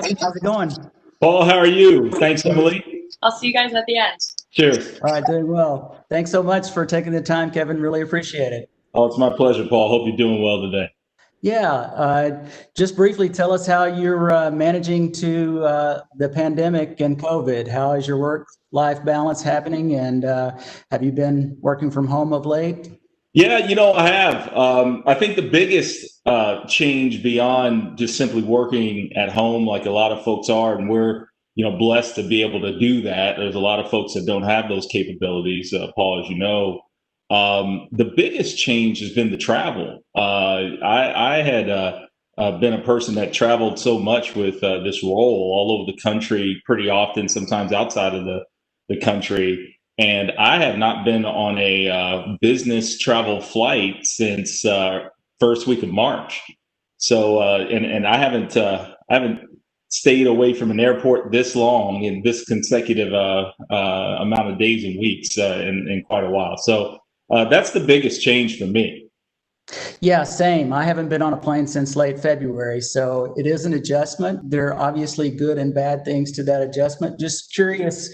How's it going? Paul, how are you? Thanks, Emily. I'll see you guys at the end. Cheers. All right, doing well. Thanks so much for taking the time, Kevin. Really appreciate it. Oh, it's my pleasure, Paul. Hope you're doing well today. Yeah, just briefly tell us how you're managing to the pandemic and COVID. How is your work-life balance happening? And have you been working from home of late? Yeah, I have. I think the biggest change beyond just simply working at home, like a lot of folks are, and we're, blessed to be able to do that. There's a lot of folks that don't have those capabilities, Paul, as you know. The biggest change has been the travel. I had been a person that traveled so much with this role all over the country, pretty often, sometimes outside of the country. And I have not been on a business travel flight since first week of March. So, and I haven't stayed away from an airport this long in this consecutive amount of days and weeks in quite a while. So that's the biggest change for me. Yeah, same. I haven't been on a plane since late February, so it is an adjustment. There are obviously good and bad things to that adjustment. Just curious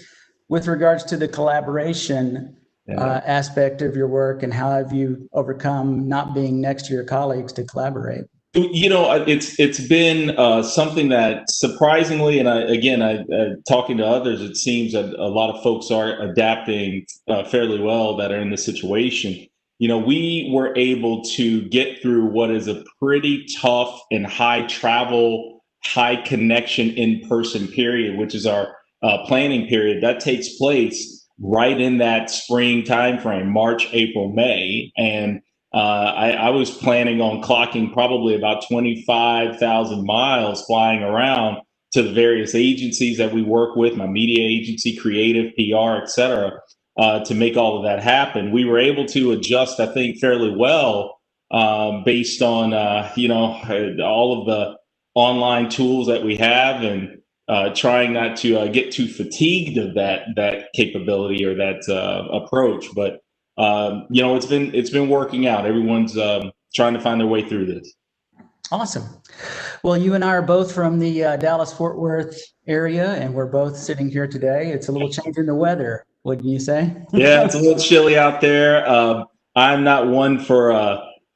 with regards to the collaboration aspect of your work, and how have you overcome not being next to your colleagues to collaborate? It's been something that surprisingly, and talking to others, it seems that a lot of folks are adapting fairly well that are in this situation. We were able to get through what is a pretty tough and high travel, high connection in person period, which is our planning period that takes place right in that spring timeframe, March, April, May, and I was planning on clocking probably about 25,000 miles flying around to the various agencies that we work with, my media agency, creative, PR, et cetera, to make all of that happen. We were able to adjust, I think, fairly well based on, all of the online tools that we have, and trying not to get too fatigued of that capability or that approach. But it's been working out. Everyone's trying to find their way through this. Awesome. Well, you and I are both from the Dallas-Fort Worth area, and we're both sitting here today. It's a little change in the weather, wouldn't you say? Yeah, it's a little chilly out there. I'm not one for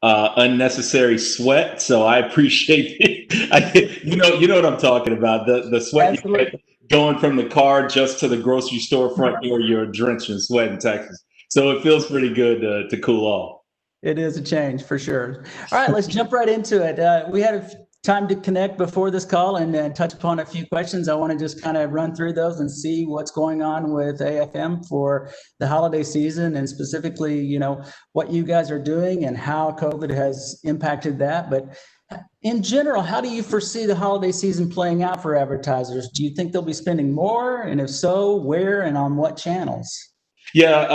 unnecessary sweat, so I appreciate it. You know what I'm talking about. The sweat you get going from the car just to the grocery store front door, you're drenched in sweat in Texas. So it feels pretty good to cool off. It is a change for sure. All right, let's jump right into it. We had time to connect before this call and touch upon a few questions. I want to just kind of run through those and see what's going on with AFM for the holiday season, and specifically, what you guys are doing and how COVID has impacted that. But in general, how do you foresee the holiday season playing out for advertisers? Do you think they'll be spending more? And if so, where and on what channels? Yeah,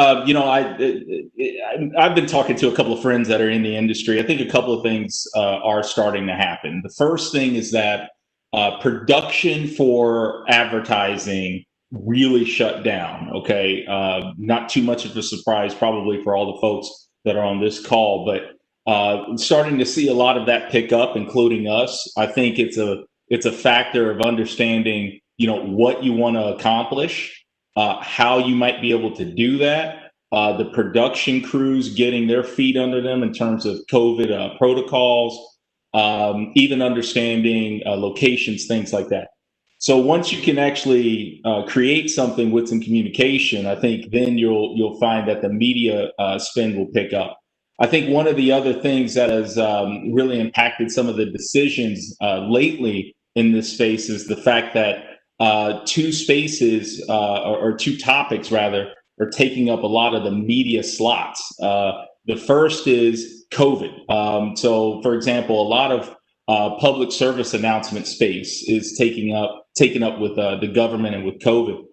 I've been talking to a couple of friends that are in the industry. I think a couple of things are starting to happen. The first thing is that production for advertising really shut down. Okay, not too much of a surprise probably for all the folks that are on this call, but starting to see a lot of that pick up, including us. I think it's a factor of understanding, what you want to accomplish. How you might be able to do that, the production crews getting their feet under them in terms of COVID protocols, even understanding locations, things like that. So once you can actually create something with some communication, I think then you'll find that the media spend will pick up. I think one of the other things that has really impacted some of the decisions lately in this space is the fact that two spaces or two topics rather are taking up a lot of the media slots. The first is COVID. So, for example, a lot of public service announcement space is taken up with the government and with COVID.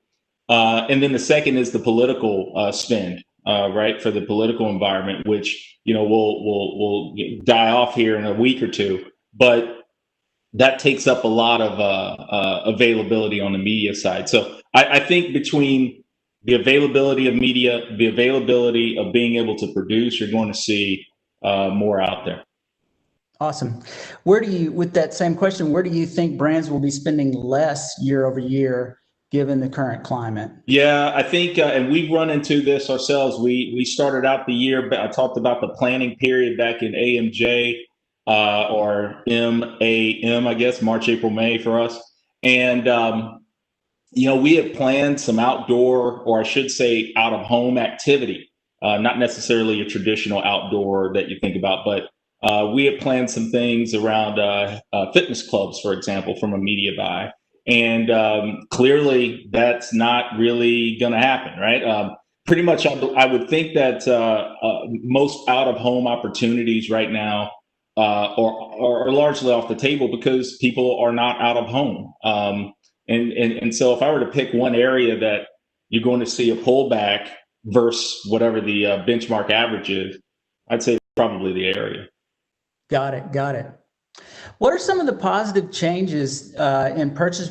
And then the second is the political spend, right, for the political environment, which will die off here in a week or two, but that takes up a lot of availability on the media side. So I think between the availability of media, the availability of being able to produce, you're going to see more out there. Awesome. Where do you, with that same question, where do you think brands will be spending less year over year given the current climate? Yeah, I think, and we've run into this ourselves. We started out the year. I talked about the planning period back in AMJ, or MAM, I guess, March, April, May for us. And we had planned some outdoor, or I should say, out of home activity. Not necessarily a traditional outdoor that you think about, but we had planned some things around fitness clubs, for example, from a media buy. And clearly, that's not really going to happen, right? Pretty much, I would think that most out of home opportunities right now are largely off the table because people are not out of home. And so if I were to pick one area that you're going to see a pullback versus whatever the benchmark average is, I'd say probably the area. Got it. Got it. What are some of the positive changes in purchase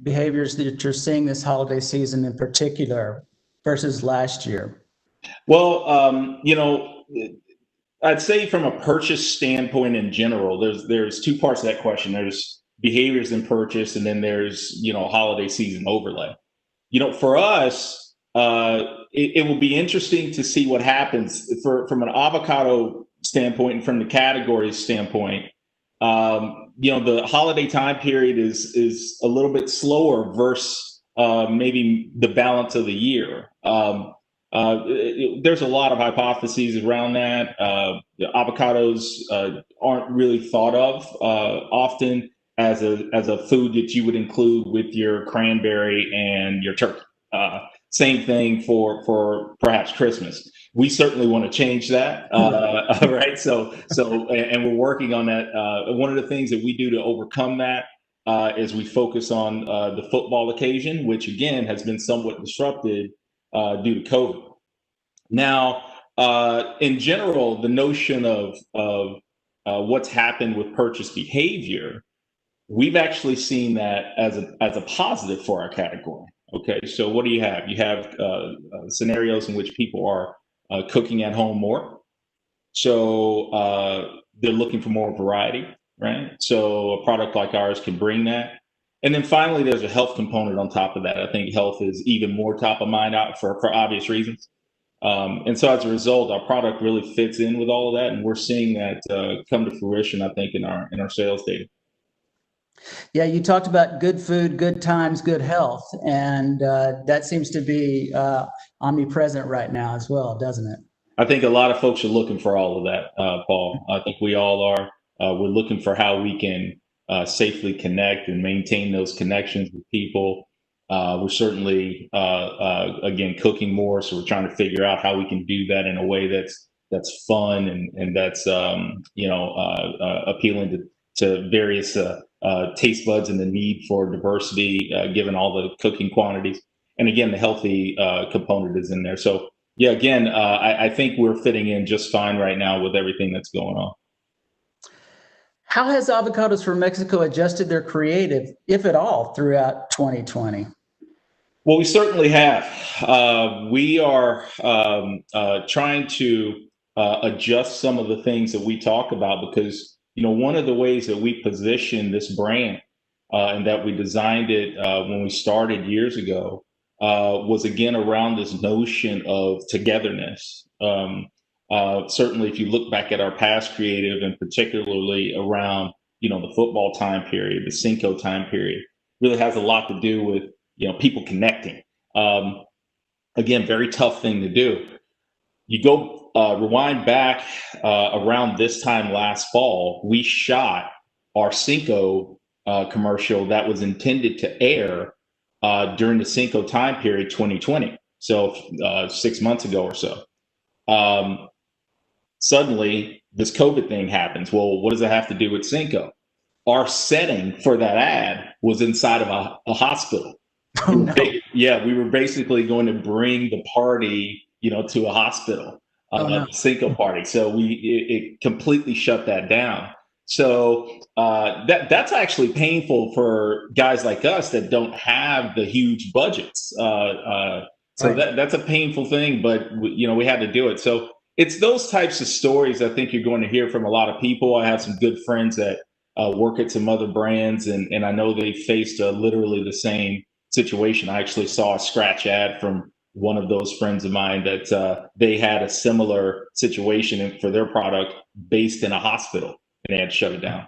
behaviors that you're seeing this holiday season in particular versus last year? Well, I'd say from a purchase standpoint in general, there's two parts of that question. There's behaviors in purchase, and then there's holiday season overlay. For us, it will be interesting to see what happens from an avocado standpoint and from the categories standpoint. The holiday time period is a little bit slower versus maybe the balance of the year. There's a lot of hypotheses around that. Avocados aren't really thought of often as a food that you would include with your cranberry and your turkey. Same thing for perhaps Christmas. We certainly want to change that, right? So, and we're working on that. One of the things that we do to overcome that is we focus on the football occasion, which again has been somewhat disrupted due to COVID. Now, in general, the notion of what's happened with purchase behavior, we've actually seen that as a positive for our category. Okay, so what do you have? You have scenarios in which people are cooking at home more, so they're looking for more variety, right? So a product like ours can bring that. And then finally, there's a health component on top of that. I think health is even more top of mind out for obvious reasons. And so as a result, our product really fits in with all of that, and we're seeing that come to fruition, I think, in our sales data. Yeah, you talked about good food, good times, good health, and that seems to be omnipresent right now as well, doesn't it? I think a lot of folks are looking for all of that, Paul. I think we all are. We're looking for how we can safely connect and maintain those connections with people. We're certainly, again, cooking more, so we're trying to figure out how we can do that in a way that's fun and that's appealing to various taste buds and the need for diversity, given all the cooking quantities. And again, the healthy component is in there. So yeah, again, I think we're fitting in just fine right now with everything that's going on. How has Avocados from Mexico adjusted their creative, if at all, throughout 2020? Well, we certainly have. We are trying to adjust some of the things that we talk about because, one of the ways that we position this brand and that we designed it when we started years ago was, again, around this notion of togetherness. Certainly, if you look back at our past creative and particularly around, the football time period, the Cinco time period, really has a lot to do with people connecting. Again, very tough thing to do. You go rewind back around this time last fall, we shot our Cinco commercial that was intended to air during the Cinco time period 2020. So 6 months ago or so. Suddenly, this COVID thing happens. Well, what does it have to do with Cinco? Our setting for that ad was inside of a hospital. Oh, no. Yeah, we were basically going to bring the party, to a hospital, no. Cinco party. So it completely shut that down. So that's actually painful for guys like us that don't have the huge budgets. So Right. that's a painful thing, but we had to do it. So it's those types of stories I think you're going to hear from a lot of people. I have some good friends that work at some other brands, and I know they faced literally the same situation. I actually saw a scratch ad from one of those friends of mine that they had a similar situation for their product based in a hospital, and they had to shut it down.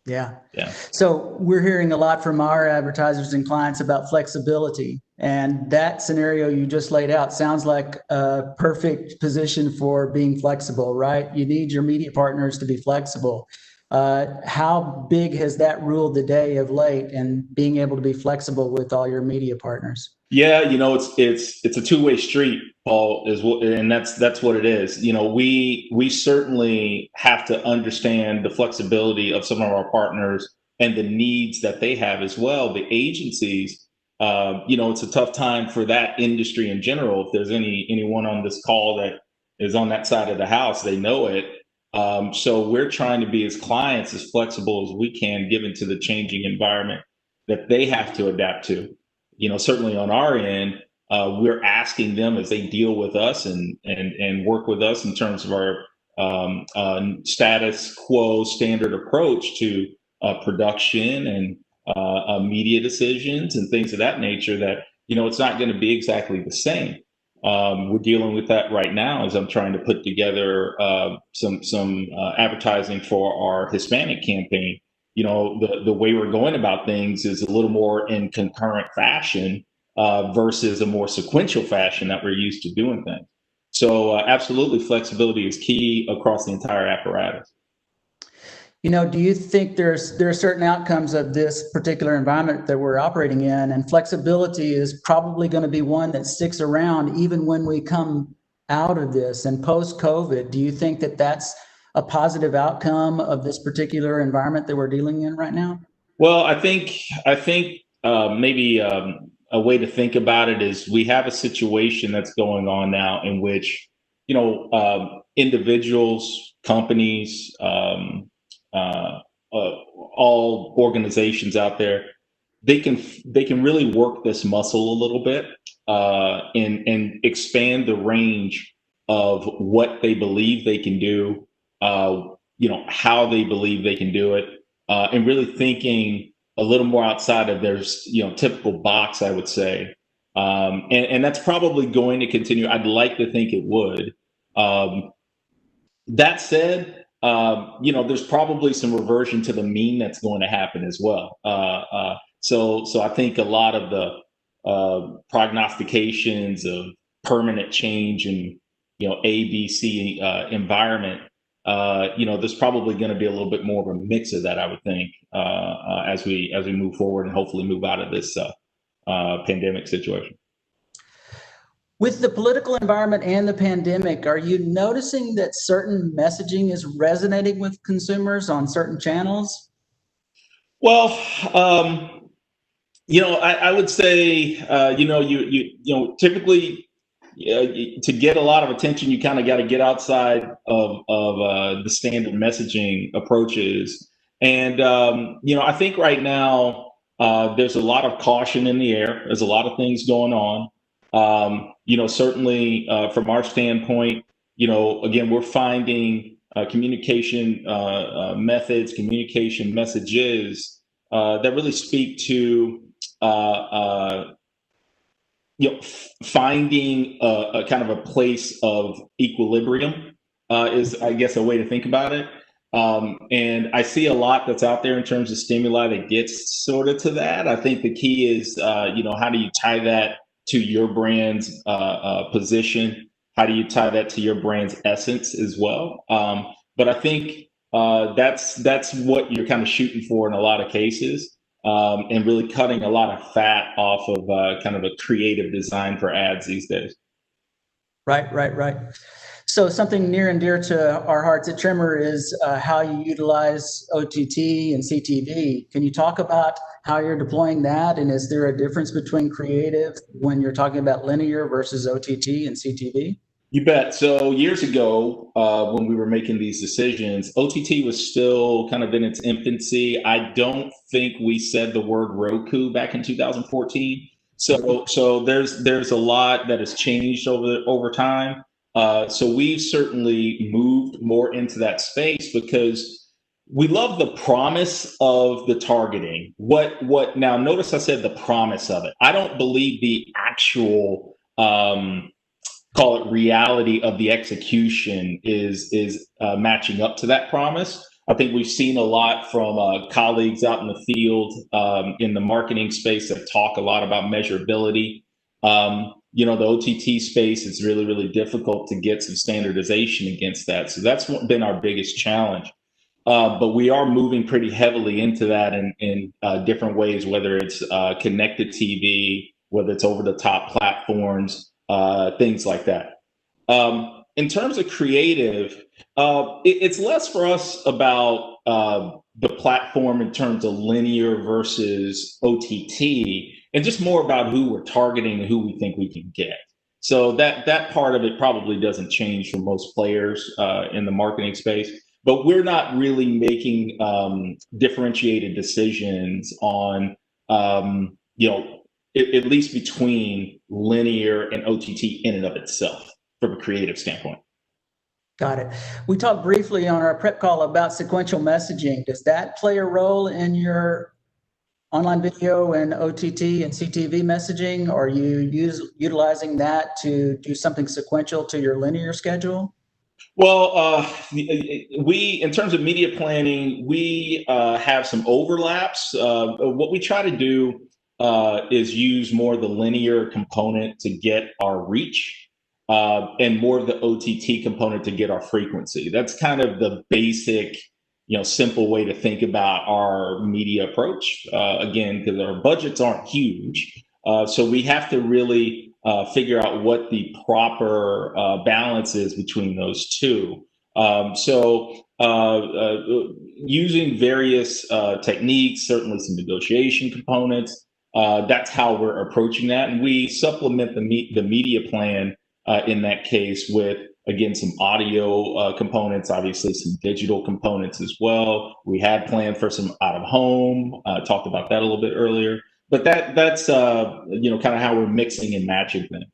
Yeah. Yeah. So we're hearing a lot from our advertisers and clients about flexibility. And that scenario you just laid out sounds like a perfect position for being flexible, right? You need your media partners to be flexible. How big has that ruled the day of late, and being able to be flexible with all your media partners? Yeah, it's a two-way street, Paul, is what, and that's what it is. We certainly have to understand the flexibility of some of our partners and the needs that they have as well. The agencies, it's a tough time for that industry in general. If there's anyone on this call that is on that side of the house, they know it. So we're trying to be, as clients, as flexible as we can, given to the changing environment that they have to adapt to. Certainly on our end, we're asking them as they deal with us and work with us in terms of our status quo standard approach to production and media decisions and things of that nature, that it's not going to be exactly the same. We're dealing with that right now as I'm trying to put together some advertising for our Hispanic campaign. The way we're going about things is a little more in concurrent fashion versus a more sequential fashion that we're used to doing things. So absolutely, flexibility is key across the entire apparatus. Do you think there are certain outcomes of this particular environment that we're operating in, and flexibility is probably going to be one that sticks around even when we come out of this and post-COVID? Do you think that that's a positive outcome of this particular environment that we're dealing in right now? Well, I think maybe a way to think about it is we have a situation that's going on now in which individuals, companies, all organizations out there, they can really work this muscle a little bit and expand the range of what they believe they can do, how they believe they can do it, and really thinking a little more outside of their typical box, I would say. And that's probably going to continue. I'd like to think it would. That said, there's probably some reversion to the mean that's going to happen as well. So I think a lot of the prognostications of permanent change in ABC environment, there's probably going to be a little bit more of a mix of that, I would think, as we move forward and hopefully move out of this pandemic situation. With the political environment and the pandemic, are you noticing that certain messaging is resonating with consumers on certain channels? Well, I would say, typically to get a lot of attention, you kind of got to get outside of the standard messaging approaches. And, I think right now there's a lot of caution in the air. There's a lot of things going on. Certainly from our standpoint, again, we're finding communication methods, communication messages that really speak to, finding a kind of a place of equilibrium is, I guess, a way to think about it. And I see a lot that's out there in terms of stimuli that gets sort of to that. I think the key is, how do you tie that to your brand's position? How do you tie that to your brand's essence as well? But I think that's what you're kind of shooting for in a lot of cases, and really cutting a lot of fat off of kind of a creative design for ads these days. Right. So something near and dear to our hearts at Tremor is how you utilize OTT and CTV. Can you talk about how you're deploying that? And is there a difference between creative when you're talking about linear versus OTT and CTV? You bet. So years ago, when we were making these decisions, OTT was still kind of in its infancy. I don't think we said the word Roku back in 2014. So there's a lot that has changed over time. So we've certainly moved more into that space because we love the promise of the targeting. What now? Notice I said the promise of it. I don't believe the actual call it reality of the execution is matching up to that promise. I think we've seen a lot from colleagues out in the field in the marketing space that talk a lot about measurability. The OTT space is really, really difficult to get some standardization against that. So that's been our biggest challenge. But we are moving pretty heavily into that in different ways, whether it's connected TV, whether it's over the top platforms, things like that. In terms of creative, it's less for us about the platform in terms of linear versus OTT, and just more about who we're targeting and who we think we can get. So that part of it probably doesn't change for most players in the marketing space, but we're not really making differentiated decisions on, at least between linear and OTT in and of itself from a creative standpoint. Got it. We talked briefly on our prep call about sequential messaging. Does that play a role in your online video and OTT and CTV messaging? Or are you utilizing that to do something sequential to your linear schedule? Well, in terms of media planning, we have some overlaps. What we try to do is use more of the linear component to get our reach. And more of the OTT component to get our frequency. That's kind of the basic, simple way to think about our media approach. Again, because our budgets aren't huge. So we have to really figure out what the proper balance is between those two. Using various techniques, certainly some negotiation components, that's how we're approaching that. And we supplement the media plan in that case with, again, some audio components, obviously some digital components as well. We had planned for some out of home, talked about that a little bit earlier, but that's kind of how we're mixing and matching things.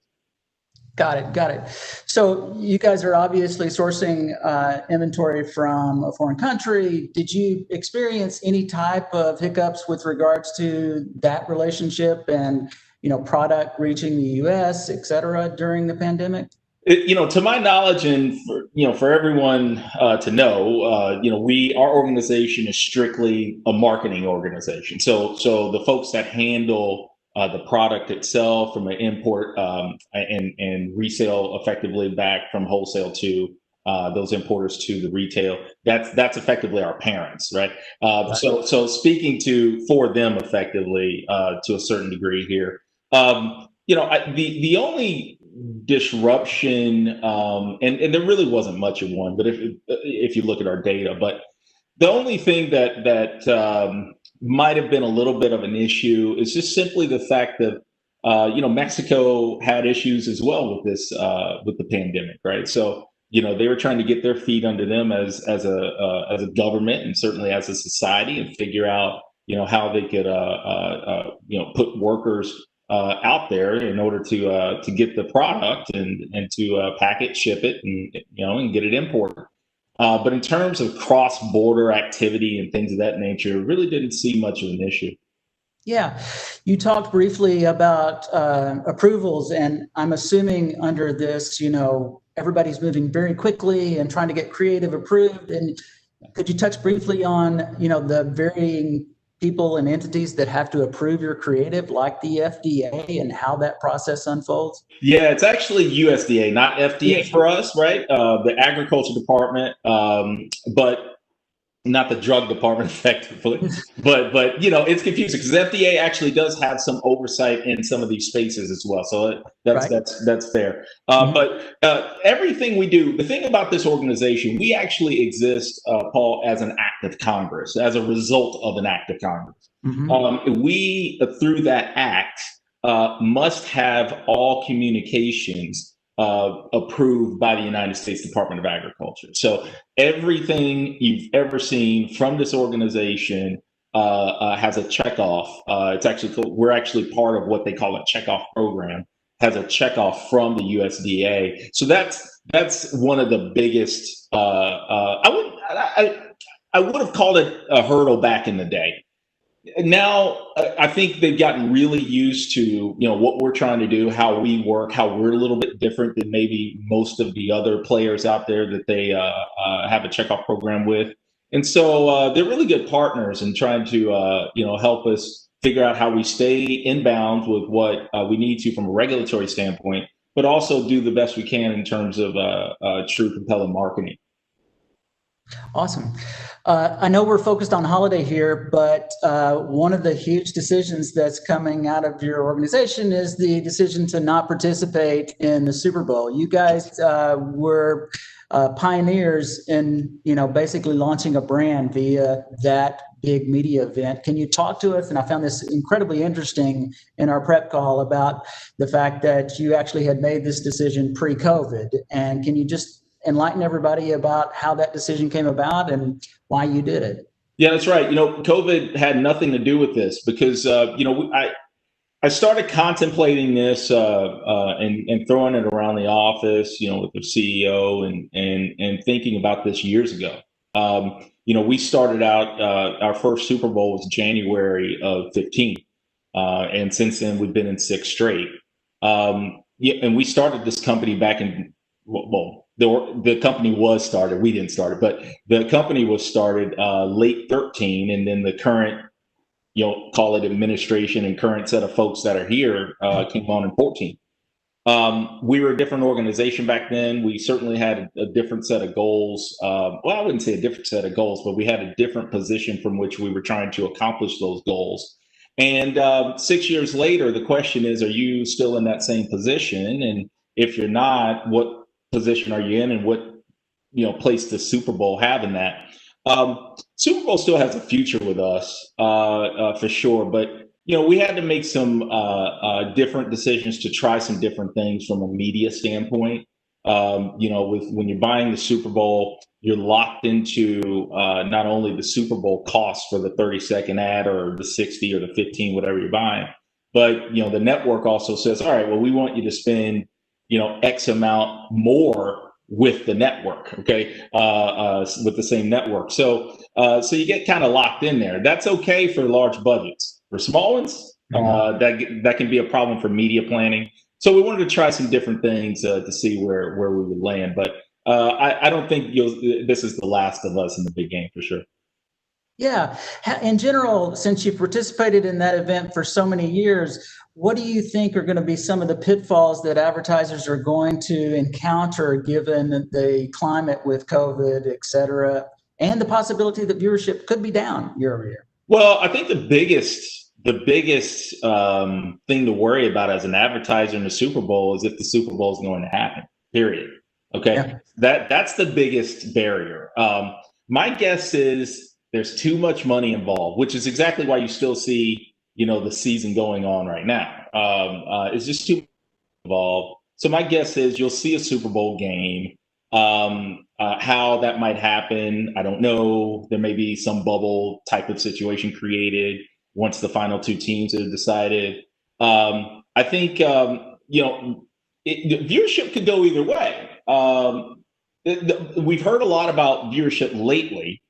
Got it. So you guys are obviously sourcing inventory from a foreign country. Did you experience any type of hiccups with regards to that relationship and product reaching the U.S., et cetera, during the pandemic? To my knowledge, and for everyone to know, our organization is strictly a marketing organization. So the folks that handle the product itself from an import and resale effectively back from wholesale to those importers to the retail, that's effectively our parents, right? So speaking for them effectively to a certain degree here. The only disruption, and there really wasn't much of one, but if you look at our data, but the only thing that might have been a little bit of an issue is just simply the fact that Mexico had issues as well with this with the pandemic, right? So they were trying to get their feet under them as a government and certainly as a society and figure out how they could put workers out there in order to get the product and to pack it, ship it, and get it imported. But in terms of cross-border activity and things of that nature, really didn't see much of an issue. Yeah, you talked briefly about approvals, and I'm assuming under this, everybody's moving very quickly and trying to get creative approved. And could you touch briefly on, the varying people and entities that have to approve your creative, like the FDA, and how that process unfolds? Yeah, it's actually USDA, not FDA for us, right? The Agriculture Department, but not the drug department effectively. but it's confusing because FDA actually does have some oversight in some of these spaces as well. So that's fair. But everything we do, the thing about this organization, we actually exist, Paul, as an act of Congress, as a result of an act of Congress. We, through that act, must have all communications approved by the United States Department of Agriculture. So everything you've ever seen from this organization has a checkoff. We're actually part of what they call a checkoff program. has a checkoff from the USDA. So that's one of the biggest. I would have called it a hurdle back in the day. Now I think they've gotten really used to what we're trying to do, how we work, how we're a little bit different than maybe most of the other players out there that they have a checkoff program with. And so they're really good partners in trying to help us figure out how we stay in bounds with what we need to from a regulatory standpoint, but also do the best we can in terms of true compelling marketing. Awesome. I know we're focused on holiday here, but one of the huge decisions that's coming out of your organization is the decision to not participate in the Super Bowl. You guys were pioneers in, basically launching a brand via that big media event. Can you talk to us? And I found this incredibly interesting in our prep call about the fact that you actually had made this decision pre-COVID. And can you just enlighten everybody about how that decision came about and why you did it? Yeah, that's right. COVID had nothing to do with this because, I started contemplating this and throwing it around the office, with the CEO and thinking about this years ago. We started out, our first Super Bowl was January of 15. And since then we've been in 6 straight. And we started this company back in, the company was started. We didn't start it, but the company was started late 13, and then the current, call it administration and current set of folks that are here came on in 14. We were a different organization back then. We certainly had a different set of goals. Well, I wouldn't say a different set of goals, but we had a different position from which we were trying to accomplish those goals. And 6 years later, the question is, are you still in that same position? And if you're not, what position are you in, and what place does Super Bowl have in that? Super Bowl still has a future with us for sure, but we had to make some different decisions to try some different things from a media standpoint. When you're buying the Super Bowl, you're locked into not only the Super Bowl cost for the 30-second ad or the 60 or the 15, whatever you're buying, but the network also says, all right, well, we want you to spend X amount more with the network, okay, with the same network. So you get kind of locked in there. That's okay for large budgets. For small ones, that can be a problem for media planning. So we wanted to try some different things to see where we would land. But I don't think this is the last of us in the big game for sure. Yeah. In general, since you participated in that event for so many years, what do you think are going to be some of the pitfalls that advertisers are going to encounter given the climate with COVID, et cetera, and the possibility that viewership could be down year over year? Well, I think the biggest thing to worry about as an advertiser in the Super Bowl is if the Super Bowl is going to happen, period. Okay. Yeah. That's the biggest barrier. My guess is there's too much money involved, which is exactly why you still see, the season going on right now. It's just too much involved. So my guess is you'll see a Super Bowl game. How that might happen, I don't know. There may be some bubble type of situation created once the final 2 teams have decided. I think, viewership could go either way. We've heard a lot about viewership lately,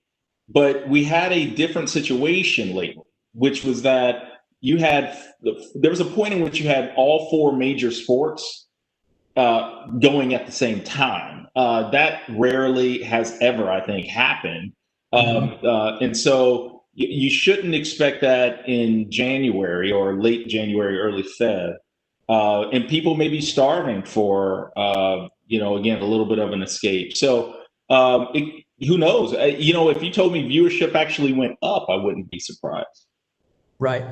but we had a different situation lately, which was that there was a point in which you had all 4 major sports going at the same time. That rarely has ever, I think, happened. And so you shouldn't expect that in January or late January, early Feb. And people may be starving for, again, a little bit of an escape. So who knows? If you told me viewership actually went up, I wouldn't be surprised. Right.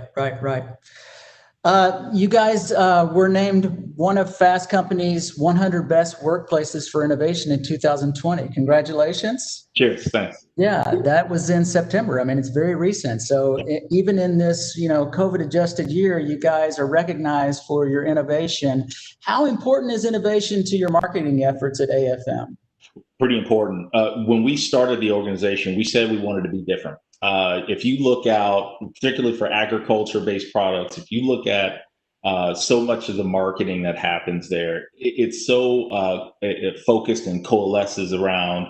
You guys were named one of Fast Company's 100 Best Workplaces for Innovation in 2020. Congratulations. Cheers. Thanks. Yeah, that was in September. I mean, it's very recent. So even in this, COVID-adjusted year, you guys are recognized for your innovation. How important is innovation to your marketing efforts at AFM? Pretty important. When we started the organization, we said we wanted to be different. If you look out, particularly for agriculture-based products, if you look at So much of the marketing that happens there, it's so it focused and coalesces around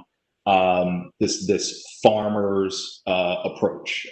this farmer's approach.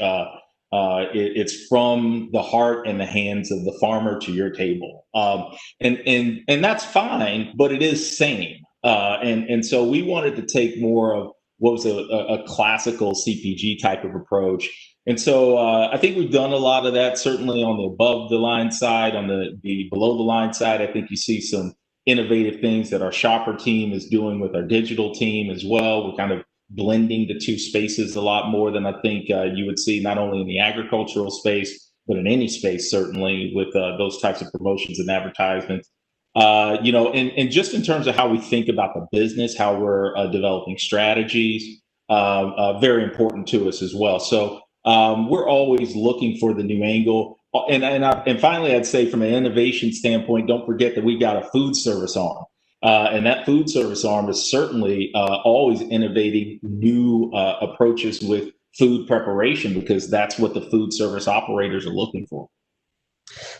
It's from the heart and the hands of the farmer to your table, and that's fine, but it is sane. And so we wanted to take more of what was a classical CPG type of approach. And so I think we've done a lot of that, certainly on the above the line side. On the below the line side, I think you see some innovative things that our shopper team is doing with our digital team as well. We're kind of blending the two spaces a lot more than I think you would see, not only in the agricultural space, but in any space, certainly, with those types of promotions and advertisements. And just in terms of how we think about the business, how we're developing strategies, very important to us as well. So we're always looking for the new angle. And finally, I'd say from an innovation standpoint, don't forget that we got a food service arm. And that food service arm is certainly always innovating new approaches with food preparation, because that's what the food service operators are looking for.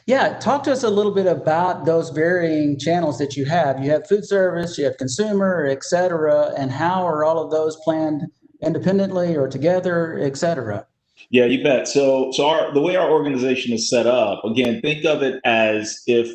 Yeah, talk to us a little bit about those varying channels that you have. You have food service, you have consumer, et cetera, and how are all of those planned independently or together, et cetera? Yeah, you bet. So the way our organization is set up, again, think of it as if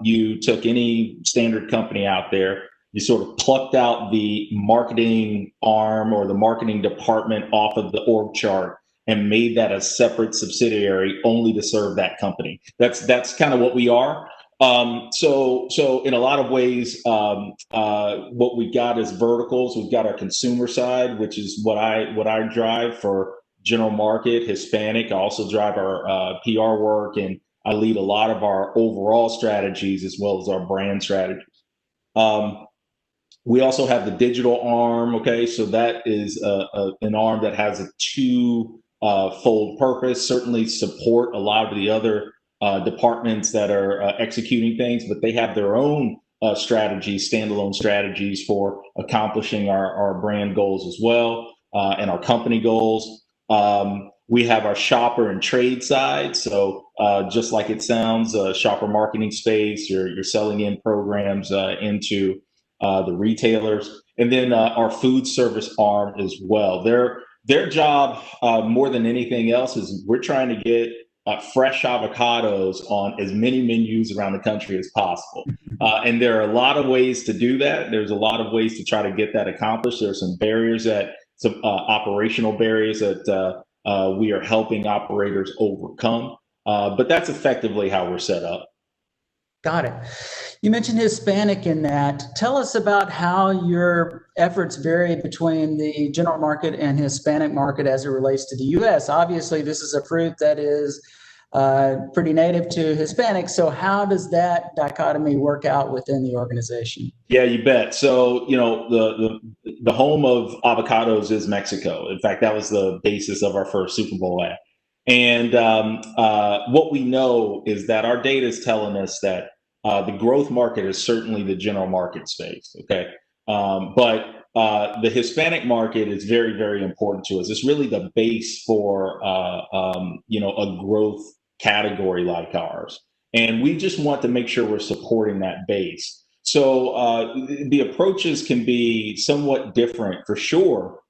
you took any standard company out there, you sort of plucked out the marketing arm or the marketing department off of the org chart and made that a separate subsidiary only to serve that company. That's kind of what we are. So in a lot of ways, what we've got is verticals. We've got our consumer side, which is what I drive for general market, Hispanic. I also drive our PR work, and I lead a lot of our overall strategies as well as our brand strategies. We also have the digital arm. Okay, so that is an arm that has a two-fold purpose. Certainly support a lot of the other departments that are executing things, but they have their own strategies, standalone strategies for accomplishing our brand goals as well, and our company goals. We have our shopper and trade side. So just like it sounds, shopper marketing space, you're selling in programs into the retailers. And then our food service arm as well. Their job, more than anything else, is we're trying to get fresh avocados on as many menus around the country as possible. And there are a lot of ways to do that. There's a lot of ways to try to get that accomplished. There are some barriers some operational barriers that we are helping operators overcome. But that's effectively how we're set up. Got it. You mentioned Hispanic in that. Tell us about how your efforts vary between the general market and Hispanic market as it relates to the U.S. Obviously, this is a fruit that is pretty native to Hispanics. So how does that dichotomy work out within the organization? Yeah, you bet. So, the home of avocados is Mexico. In fact, that was the basis of our first Super Bowl ad. And what we know is that our data is telling us that the growth market is certainly the general market space. Okay. But the Hispanic market is very, very important to us. It's really the base for, a growth category like ours. And we just want to make sure we're supporting that base. So the approaches can be somewhat different for sure,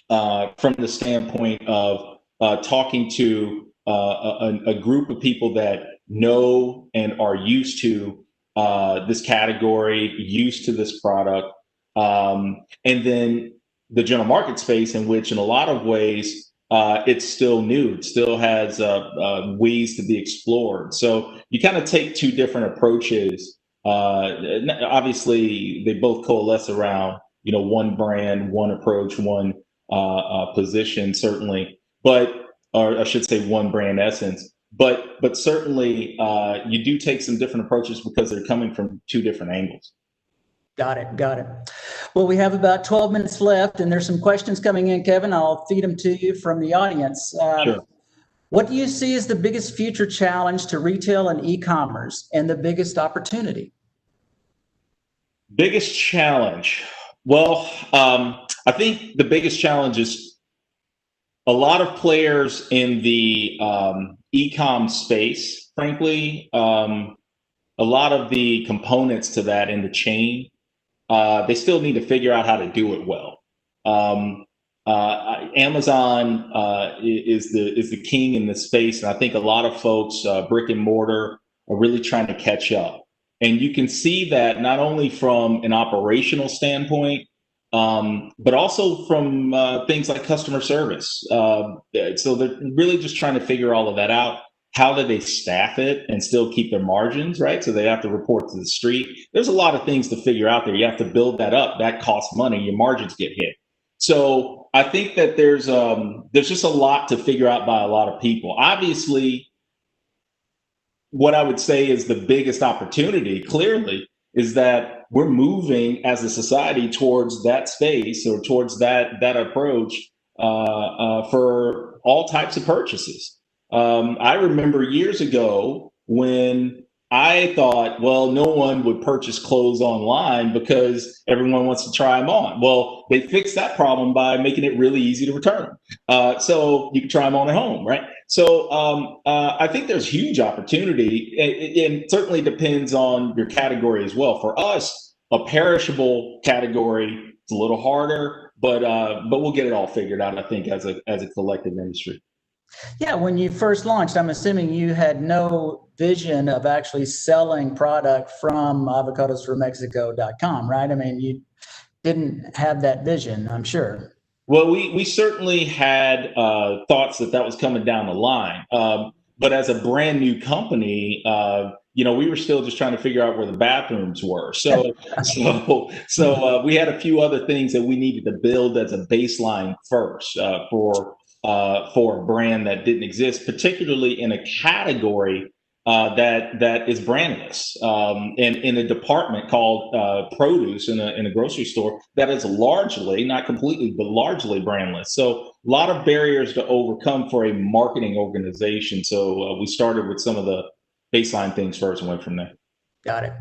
from the standpoint of talking to a group of people that know and are used to this category, used to this product, and then the general market space, in which in a lot of ways it's still new. It still has ways to be explored. So you kind of take two different approaches. Obviously, they both coalesce around one brand, one approach, one position, certainly, or I should say one brand essence. But certainly you do take some different approaches because they're coming from two different angles. Got it. Well, we have about 12 minutes left, and there's some questions coming in, Kevin. I'll feed them to you from the audience. Sure. What do you see as the biggest future challenge to retail and e-commerce, and the biggest opportunity? Biggest challenge? Well, I think the biggest challenge is a lot of players in the e-com space, frankly, a lot of the components to that in the chain, they still need to figure out how to do it well. Amazon is the king in this space, and I think a lot of folks, brick and mortar, are really trying to catch up. And you can see that not only from an operational standpoint, but also from things like customer service. So they're really just trying to figure all of that out. How do they staff it and still keep their margins, right? So they have to report to the street. There's a lot of things to figure out there. You have to build that up. That costs money. Your margins get hit. So I think that there's just a lot to figure out by a lot of people. Obviously, what I would say is the biggest opportunity, clearly, is that we're moving as a society towards that space or towards that approach for all types of purchases. I remember years ago when I thought, well, no one would purchase clothes online because everyone wants to try them on. Well, they fixed that problem by making it really easy to return them. So you can try them on at home, right? So I think there's huge opportunity, and it certainly depends on your category as well. For us, a perishable category, it's a little harder, but we'll get it all figured out, I think, as a collective industry. Yeah, when you first launched, I'm assuming you had no vision of actually selling product from avocadosfrommexico.com, right? I mean, you didn't have that vision, I'm sure. Well, we certainly had thoughts that was coming down the line. But as a brand new company, we were still just trying to figure out where the bathrooms were. So we had a few other things that we needed to build as a baseline first for a brand that didn't exist, particularly in a category that is brandless, and in a department called produce in a grocery store that is largely, not completely, but largely brandless. So a lot of barriers to overcome for a marketing organization. So we started with some of the baseline things first and went from there. Got it.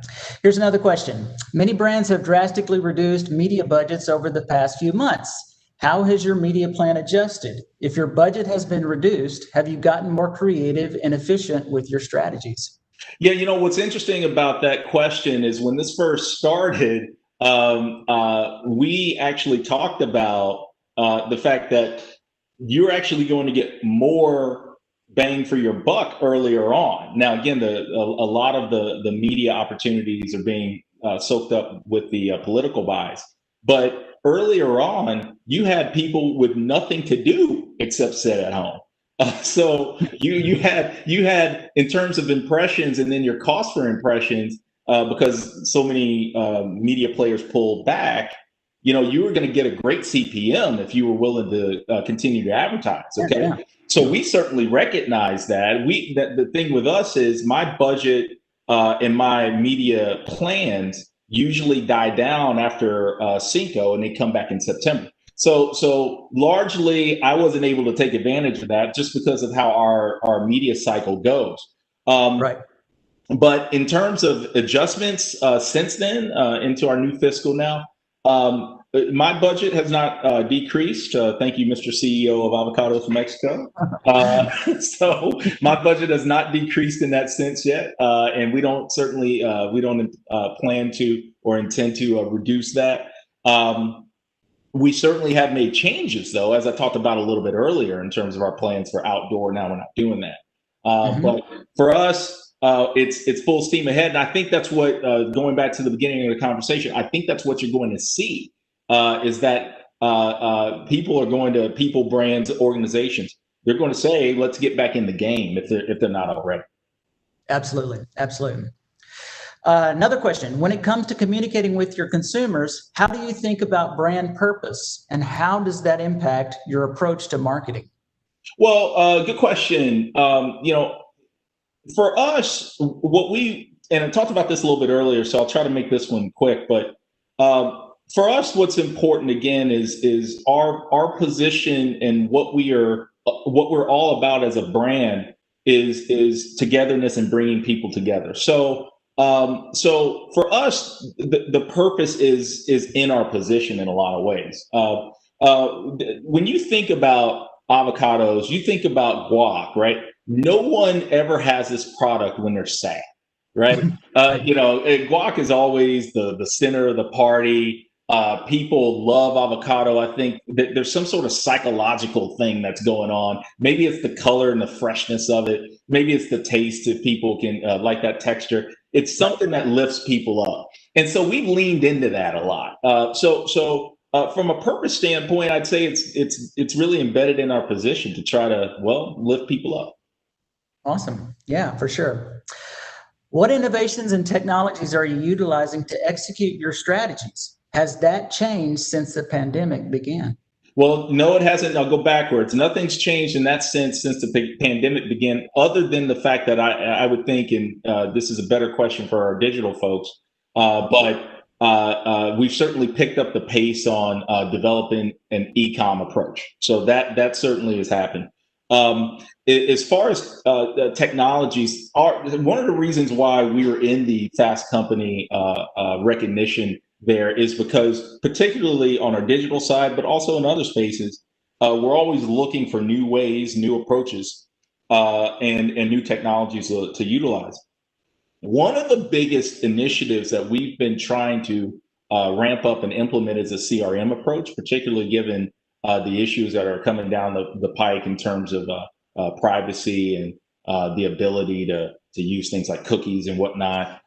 Here's another question. Many brands have drastically reduced media budgets over the past few months. How has your media plan adjusted? If your budget has been reduced, have you gotten more creative and efficient with your strategies? Yeah, what's interesting about that question is when this first started, we actually talked about the fact that you're actually going to get more bang for your buck earlier on. Now, again, a lot of the media opportunities are being soaked up with the political buys, but earlier on, you had people with nothing to do except sit at home. So you had in terms of impressions and then your cost for impressions, because so many media players pulled back, you were going to get a great CPM if you were willing to continue to advertise. Okay. Yeah. So we certainly recognize that. The thing with us is my budget and my media plans usually die down after Cinco, and they come back in September. So largely, I wasn't able to take advantage of that just because of how our media cycle goes. Right. But in terms of adjustments since then into our new fiscal now, my budget has not decreased. Thank you, Mr. CEO of Avocados from Mexico. So my budget has not decreased in that sense yet, and we don't plan to or intend to reduce that. We certainly have made changes, though, as I talked about a little bit earlier, in terms of our plans for outdoor. Now we're not doing that, but for us, it's full steam ahead, and I think that's what going back to the beginning of the conversation. I think that's what you're going to see. Is that people are going to people, brands, organizations. They're going to say, "Let's get back in the game," if they're not already. Absolutely. Another question: when it comes to communicating with your consumers, how do you think about brand purpose, and how does that impact your approach to marketing? Well, good question. For us, and I talked about this a little bit earlier, so I'll try to make this one quick, but. For us, what's important again is our position and what we're all about as a brand is togetherness and bringing people together. So for us, the purpose is in our position in a lot of ways. When you think about avocados, you think about guac, right? No one ever has this product when they're sad, right? Guac is always the center of the party. People love avocado. I think that there's some sort of psychological thing that's going on. Maybe it's the color and the freshness of it. Maybe it's the taste if people can like that texture. It's something that lifts people up. And so we've leaned into that a lot. From a purpose standpoint, I'd say it's really embedded in our position to try to, well, lift people up. Awesome. Yeah, for sure. What innovations and technologies are you utilizing to execute your strategies? Has that changed since the pandemic began? Well, no, it hasn't. I'll go backwards. Nothing's changed in that sense since the pandemic began, other than the fact that I would think, and this is a better question for our digital folks, but we've certainly picked up the pace on developing an e-com approach. So that certainly has happened. As far as the technologies, one of the reasons why we were in the Fast Company recognition there is because, particularly on our digital side, but also in other spaces, we're always looking for new ways, new approaches, and new technologies to utilize. One of the biggest initiatives that we've been trying to ramp up and implement is a CRM approach, particularly given the issues that are coming down the pike in terms of privacy and the ability to use things like cookies and whatnot.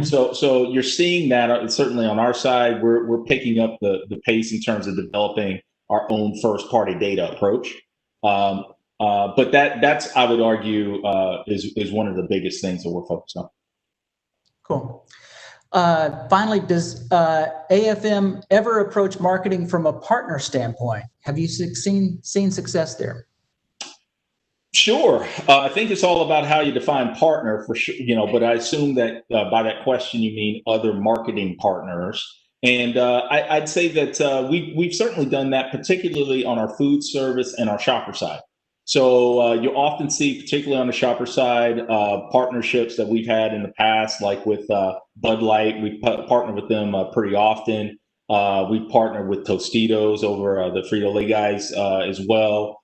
So you're seeing that certainly on our side, we're picking up the pace in terms of developing our own first party data approach. But that's, I would argue, is one of the biggest things that we're focused on. Cool. Finally, does AFM ever approach marketing from a partner standpoint? Have you seen success there? Sure. I think it's all about how you define partner for sure, but I assume that by that question, you mean other marketing partners. And I'd say that we've certainly done that, particularly on our food service and our shopper side. So you often see, particularly on the shopper side, partnerships that we've had in the past, like with Bud Light. We've partnered with them pretty often. We've partnered with Tostitos over the Frito-Lay guys as well.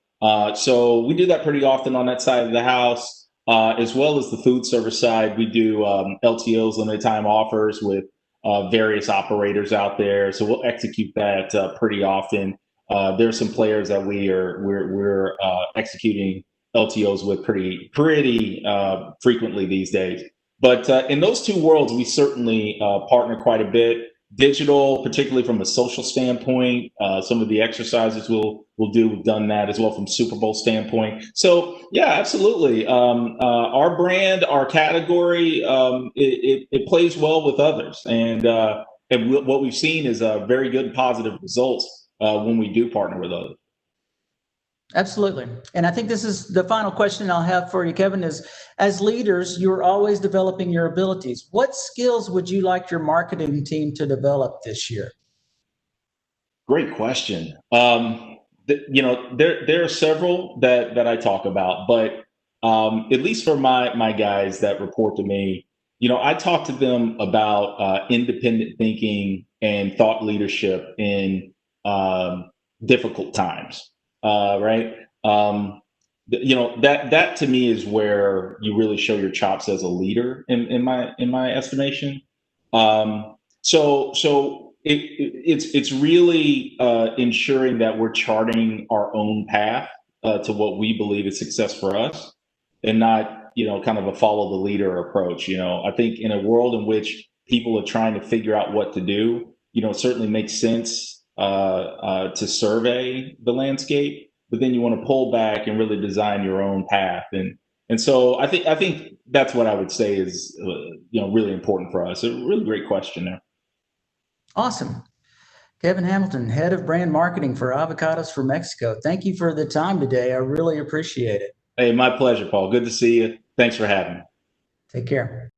So we do that pretty often on that side of the house, as well as the food service side. We do LTOs, limited time offers, with various operators out there. So we'll execute that pretty often. There's some players that we're executing LTOs with pretty frequently these days. But in those two worlds, we certainly partner quite a bit. Digital, particularly from a social standpoint, some of the exercises we'll do, we've done that as well from Super Bowl standpoint. So yeah, absolutely. Our brand, our category, it plays well with others, and what we've seen is very good positive results when we do partner with others. Absolutely. And I think this is the final question I'll have for you, Kevin, is as leaders, you're always developing your abilities. What skills would you like your marketing team to develop this year? Great question. There are several that I talk about, but at least for my guys that report to me, I talk to them about independent thinking and thought leadership in difficult times. Right. That to me is where you really show your chops as a leader in my estimation. So it's really ensuring that we're charting our own path to what we believe is success for us, and not, kind of a follow the leader approach. I think in a world in which people are trying to figure out what to do, it certainly makes sense to survey the landscape, but then you want to pull back and really design your own path. And so I think that's what I would say is really important for us. A really great question there. Awesome. Kevin Hamilton, Head of Brand Marketing for Avocados for Mexico. Thank you for the time today. I really appreciate it. Hey, my pleasure, Paul. Good to see you. Thanks for having me. Take care.